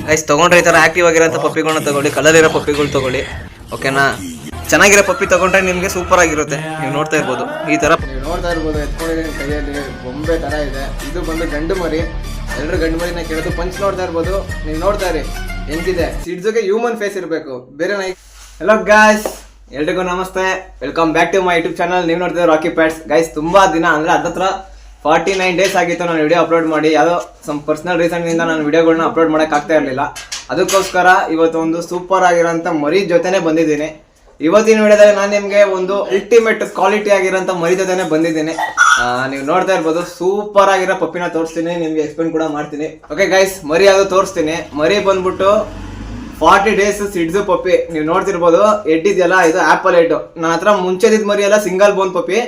Guys ತಗೊಂಡ್ರೆ ಈ ಥರ ಆಕ್ಟಿವ್ ಆಗಿರೋಂಥ ಪಪ್ಪಿಗಳನ್ನ ತಗೊಳ್ಳಿ, ಕಲರ್ ಇರೋ ಪಪ್ಪಿಗಳು ತಗೊಳ್ಳಿ, ಓಕೆನಾ. ಚೆನ್ನಾಗಿರೋ ಪಪ್ಪಿ ತಗೊಂಡ್ರೆ ನಿಮಗೆ ಸೂಪರ್ ಆಗಿರುತ್ತೆ. ನೀವು ನೋಡ್ತಾ ಇರ್ಬೋದು ಈ ಥರ ನೀವು ನೋಡ್ತಾ ಇರ್ಬೋದು, ಎತ್ಕೊಂಡಿದ್ದೀನಿ ಕೈಯಲ್ಲಿ ಬೊಂಬೆ ಥರ ಇದೆ. ಇದು ಬಂದು ಗಂಡು ಮರಿ. ಎಲ್ಲರೂ ಗಂಡು ಮರಿನ ಕೇಳೋದು. ಪಂಚ್ ನೋಡ್ತಾ ಇರ್ಬೋದು, ನೀವು ನೋಡ್ತಾ ಇರಿ ಹೆಂಗಿದೆ. ಸಿಡ್ಜುಗೆ ಹ್ಯೂಮನ್ ಫೇಸ್ ಇರಬೇಕು, ಬೇರೆ ನಾಯಿ. ಹಲೋ ಗಾಯ್ಸ್, ಎಲ್ರಿಗೂ ನಮಸ್ತೆ, welcome back to my YouTube channel. ನೀವು ನೋಡ್ತಿದ್ದೀರಾ ರಾಕಿ ಪ್ಯಾಟ್ಸ್. ಗೈಸ್ ತುಂಬಾ ದಿನ ಅಂದರೆ ಹತ್ರ 49 ಡೇಸ್ ಆಗಿತ್ತು ನಾನು ವಿಡಿಯೋ ಅಪ್ಲೋಡ್ ಮಾಡಿ. ಯಾವುದೋ ಸಮ್ ಪರ್ಸನಲ್ ರೀಸನ್ನಿಂದ ನಾನು ವಿಡಿಯೋಗಳನ್ನ ಅಪ್ಲೋಡ್ ಮಾಡೋಕ್ಕಾಗ್ತಾ ಇರಲಿಲ್ಲ. ಅದಕ್ಕೋಸ್ಕರ ಇವತ್ತು ಒಂದು ಸೂಪರ್ ಆಗಿರೋಂಥ ಮರಿ ಜೊತೆನೇ ಬಂದಿದ್ದೀನಿ. ಇವತ್ತಿನ ವಿಡಿಯೋದಲ್ಲಿ ನಾನು ನಿಮಗೆ ಒಂದು ಅಲ್ಟಿಮೇಟ್ ಕ್ವಾಲಿಟಿ ಆಗಿರೋಂಥ ಮರಿ ಜೊತೆನೇ ಬಂದಿದ್ದೀನಿ. ನೀವು ನೋಡ್ತಾ ಇರ್ಬೋದು, ಸೂಪರ್ ಆಗಿರೋ ಪಪ್ಪಿನ ತೋರಿಸ್ತೀನಿ, ನಿಮಗೆ ಎಕ್ಸ್ಪ್ಲೇನ್ ಕೂಡ ಮಾಡ್ತೀನಿ. ಓಕೆ ಗೈಸ್, ಮರಿ ಅದು ತೋರಿಸ್ತೀನಿ. ಮರಿ ಬಂದ್ಬಿಟ್ಟು 40 ಡೇಸ್ ಸಿಡ್ಜು ಪಪ್ಪಿ. ನೀವು ನೋಡ್ತಿರ್ಬೋದು, ಹೆಡ್ ಇದೆಯಲ್ಲ, ಇದು ಆಪಲ್ ಹೆಡ್. ನನ್ನ ಹತ್ರ ಮುಂಚೆದಿದ್ದ ಮರಿ ಎಲ್ಲ ಸಿಂಗಲ್ ಬೋನ್ ಪಪ್ಪಿ,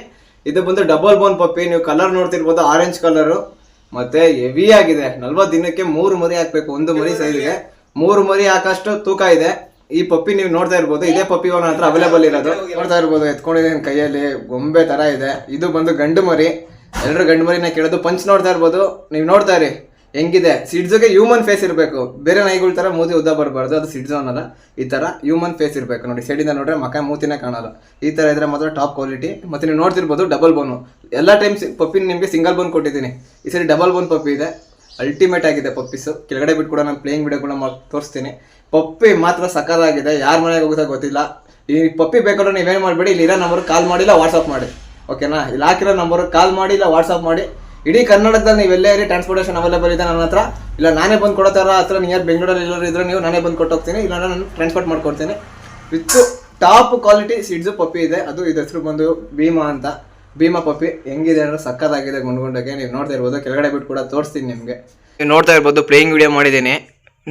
ಇದು ಬಂದು ಡಬಲ್ ಬೋನ್ ಪಪ್ಪಿ. ನೀವು ಕಲರ್ ನೋಡ್ತಿರ್ಬೋದು, ಆರೆಂಜ್ ಕಲರು, ಮತ್ತೆ ಹೆವಿ ಆಗಿದೆ. 40 ದಿನಕ್ಕೆ 3 ಮರಿ ಹಾಕ್ಬೇಕು. ಒಂದು ಮರಿ ಸೈಜ್ಗೆ 3 ಮರಿ ಹಾಕಷ್ಟು ತೂಕ ಇದೆ ಈ ಪಪ್ಪಿ. ನೀವು ನೋಡ್ತಾ ಇರ್ಬೋದು, ಇದೇ ಪಪ್ಪಿ ನನ್ನ ಹತ್ರ ಅವೈಲೇಬಲ್ ಇರೋದು. ನೋಡ್ತಾ ಇರ್ಬೋದು, ಎತ್ಕೊಂಡಿದ್ದೀನಿ ಕೈಯಲ್ಲಿ ಗೊಂಬೆ ತರ ಇದೆ. ಇದು ಬಂದು ಗಂಡು ಮರಿ. ಎಲ್ಲರೂ ಗಂಡು ಮರಿನ ಕೇಳೋದು. ಪಂಚ್ ನೋಡ್ತಾ ಇರ್ಬೋದು, ನೀವು ನೋಡ್ತಾ ಇರಿ ಹೆಂಗಿದೆ. ಸಿಡ್ಜುಗೆ ಹ್ಯೂಮನ್ ಫೇಸ್ ಇರಬೇಕು, ಬೇರೆ ನಾಯಿಗಳ ತರ ಮೂತಿ ಉದ್ದ ಬರಬಾರ್ದು. ಅದು ಸಿಡ್ಜು ಅನ್ನಲ್ಲ, ಈ ತರ ಹ್ಯೂಮನ್ ಫೇಸ್ ಇರಬೇಕು. ನೋಡಿ, ಸೈಡಿಂದ ನೋಡ್ರೆ ಮಕ ಮೂತಿನೇ ಕಾಣಲ್ಲ. ಈ ತರ ಇದ್ರೆ ಮಾತ್ರ ಟಾಪ್ ಕ್ವಾಲಿಟಿ. ಮತ್ತೆ ನೀವು ನೋಡ್ತಿರ್ಬೋದು, ಡಬಲ್ ಬೋನು. ಎಲ್ಲ ಟೈಮ್ ಪಪ್ಪಿ ನಿಮಗೆ ಸಿಂಗಲ್ ಬೋನ್ ಕೊಟ್ಟಿದ್ದೀನಿ, ಈ ಸರಿ ಡಬಲ್ ಬೋನ್ ಪಪ್ಪಿ ಇದೆ. ಅಲ್ಟಿಮೇಟ್ ಆಗಿದೆ ಪಪ್ಪೀಸು. ಕೆಳಗಡೆ ಬಿಟ್ಟು ಕೂಡ ನಾನು ಪ್ಲೇಯಿಂಗ್ ವಿಡಿಯೋ ಕೂಡ ತೋರಿಸ್ತೀನಿ. ಪಪ್ಪಿ ಮಾತ್ರ ಸಕ್ಕತ್ತಾಗಿದೆ. ಯಾರ ಮನೆಗೆ ಹೋಗುತ್ತಾ ಗೊತ್ತಿಲ್ಲ. ಈ ಪಪ್ಪಿ ಬೇಕಾದ್ರೆ ನೀವೇನು ಮಾಡಬೇಡಿ, ಇಲ್ಲಿ ಇರೋ ನಂಬರ್ ಕಾಲ್ ಮಾಡಿ, ಇಲ್ಲ ವಾಟ್ಸಪ್ ಮಾಡಿ, ಓಕೆನಾ. ಇಲ್ಲಿ ಹಾಕಿರೋ ನಂಬರ್ ಕಾಲ್ ಮಾಡಿ, ಇಲ್ಲ ವಾಟ್ಸಪ್ ಮಾಡಿ. ಇಡೀ ಕರ್ನಾಟಕದಲ್ಲಿ ನೀವು ಎಲ್ಲೇ ಇರಿ, ಟ್ರಾನ್ಸ್ಪೋರ್ಟೇಷನ್ ಅವೈಲೇಬಲ್ ಇದೆ ನನ್ನ ಹತ್ರ. ಇಲ್ಲ ನಾನೇ ಬಂದು ಕೊಡೋ ಥರ ಹತ್ರ ನಿಯರ್ ಬೆಂಗಳೂರಲ್ಲಿ ಎಲ್ಲರೂ ಇದ್ರೆ ನೀವು ನಾನೇ ಬಂದು ಕೊಟ್ಟೋಗ್ತೀನಿ, ಇಲ್ಲ ನಾನು ಟ್ರಾನ್ಸ್ಪೋರ್ಟ್ ಮಾಡ್ಕೊಡ್ತೀನಿ. ವಿತ್ ಟಾಪ್ ಕ್ವಾಲಿಟಿ ಸಿಡ್ಜು ಪಪ್ಪಿ ಇದೆ. ಅದು ಇದು ಹೆಸರು ಬಂದು ಭೀಮಾ ಅಂತ. ಭೀಮಾ ಪಪ್ಪಿ ಹೆಂಗಿದೆ ಅಂದ್ರೆ ಸಕ್ಕತ್ತಾಗಿದೆ ಗುಂಡ್ಗುಂಡಗೆ. ನೀವು ನೋಡ್ತಾ ಇರ್ಬೋದು, ಕೆಳಗಡೆ ಬಿಟ್ಟು ಕೂಡ ತೋರಿಸ್ತೀನಿ ನಿಮಗೆ. ನೀವು ನೋಡ್ತಾ ಇರ್ಬೋದು, ಪ್ಲೇಯಿಂಗ್ ವಿಡಿಯೋ ಮಾಡಿದ್ದೀನಿ.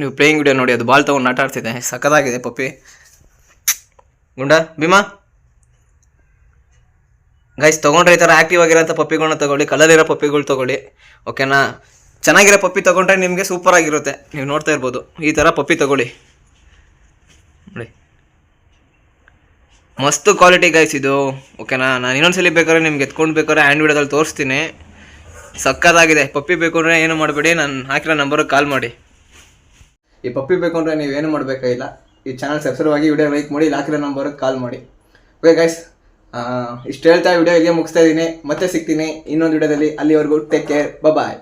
ನೀವು ಪ್ಲೇಯಿಂಗ್ ವಿಡಿಯೋ ನೋಡಿ, ಅದು ಬಾಲ್ ತೊಗೊಂಡು ಆಟ ಆಡ್ತಿದ್ದೆ. ಸಕ್ಕತ್ತಾಗಿದೆ ಪಪ್ಪಿ. ಗುಂಡ ಭೀಮಾ ಗೈಸ್, ತೊಗೊಂಡ್ರೆ ಈ ಥರ ಆಕ್ಟಿವ್ ಆಗಿರೋಂಥ ಪಪ್ಪಿಗಳನ್ನ ತಗೊಳ್ಳಿ, ಕಲರ್ ಇರೋ ಪಪ್ಪಿಗಳು ತಗೊಳ್ಳಿ, ಓಕೆನಾ. ಚೆನ್ನಾಗಿರೋ ಪಪ್ಪಿ ತೊಗೊಂಡ್ರೆ ನಿಮಗೆ ಸೂಪರ್ ಆಗಿರುತ್ತೆ. ನೀವು ನೋಡ್ತಾ ಇರ್ಬೋದು, ಈ ಥರ ಪಪ್ಪಿ ತಗೊಳ್ಳಿ ನೋಡಿ, ಮಸ್ತ್ ಕ್ವಾಲಿಟಿ ಗೈಸ್ ಇದು, ಓಕೆನಾ. ನಾನು ಇನ್ನೊಂದ್ಸಲಿ ಬೇಕಾದ್ರೆ ನಿಮ್ಗೆ ಎತ್ಕೊಂಡು ಬೇಕಾದ್ರೆ ಹ್ಯಾಂಡ್ ವಿಡಿಯೋದಲ್ಲಿ ತೋರಿಸ್ತೀನಿ. ಸಕ್ಕತ್ತಾಗಿದೆ. ಪಪ್ಪಿ ಬೇಕು ಅಂದರೆ ಏನು ಮಾಡಬೇಡಿ, ನಾನು ಹಾಕಿರೋ ನಂಬರ್ಗೆ ಕಾಲ್ ಮಾಡಿ. ಈ ಪಪ್ಪಿ ಬೇಕು ಅಂದರೆ ನೀವೇನು ಮಾಡಬೇಕಾಗಿಲ್ಲ, ಈ ಚಾನಲ್ ಸಬ್ಸ್ಕ್ರೈಬ್ ಆಗಿ ವಿಡಿಯೋ ಲೈಕ್ ಮಾಡಿ, ಇಲ್ಲಿ ಹಾಕಿರೋ ನಂಬರ್ಗೆ ಕಾಲ್ ಮಾಡಿ. ಓಕೆ ಗೈಸ್, ಇಷ್ಟು ಹೇಳ್ತಾ ವಿಡಿಯೋ ಇಲ್ಲಿಗೆ ಮುಗಿಸ್ತಾ ಇದ್ದೀನಿ. ಮತ್ತೆ ಸಿಗ್ತೀನಿ ಇನ್ನೊಂದು ವಿಡಿಯೋದಲ್ಲಿ. ಅಲ್ಲಿವರೆಗೂ ಟೇಕ್ ಕೇರ್, ಬಾಯ್.